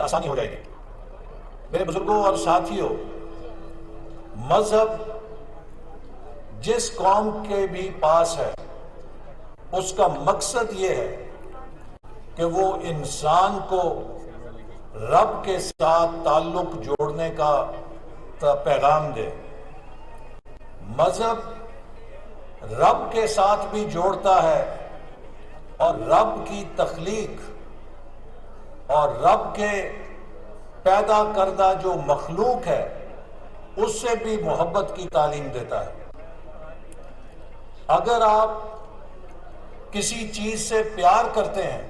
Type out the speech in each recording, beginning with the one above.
آسانی ہو جائے گی۔ میرے بزرگوں اور ساتھیوں، مذہب جس قوم کے بھی پاس ہے اس کا مقصد یہ ہے کہ وہ انسان کو رب کے ساتھ تعلق جوڑنے کا پیغام دے۔ مذہب رب کے ساتھ بھی جوڑتا ہے اور رب کی تخلیق اور رب کے پیدا کردہ جو مخلوق ہے اس سے بھی محبت کی تعلیم دیتا ہے۔ اگر آپ کسی چیز سے پیار کرتے ہیں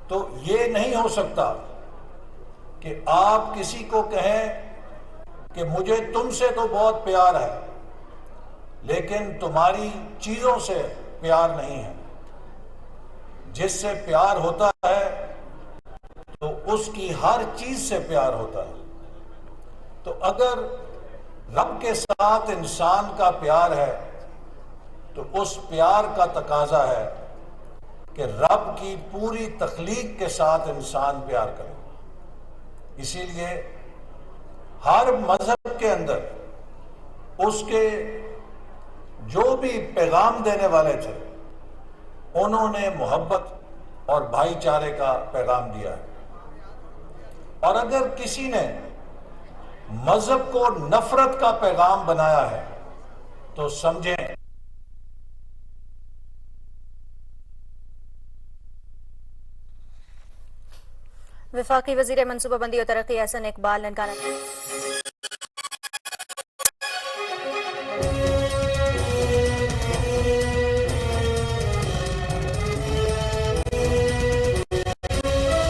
تو یہ نہیں ہو سکتا کہ آپ کسی کو کہیں کہ مجھے تم سے تو بہت پیار ہے لیکن تمہاری چیزوں سے پیار نہیں ہے۔ جس سے پیار ہوتا ہے تو اس کی ہر چیز سے پیار ہوتا ہے۔ تو اگر رب کے ساتھ انسان کا پیار ہے تو اس پیار کا تقاضا ہے کہ رب کی پوری تخلیق کے ساتھ انسان پیار کرے۔ اسی لیے ہر مذہب کے اندر اس کے جو بھی پیغام دینے والے تھے انہوں نے محبت اور بھائی چارے کا پیغام دیا ہے۔ اور اگر کسی نے مذہب کو نفرت کا پیغام بنایا ہے تو سمجھیں وفاقی وزیر منصوبہ بندی و ترقی احسن اقبال ننکانہ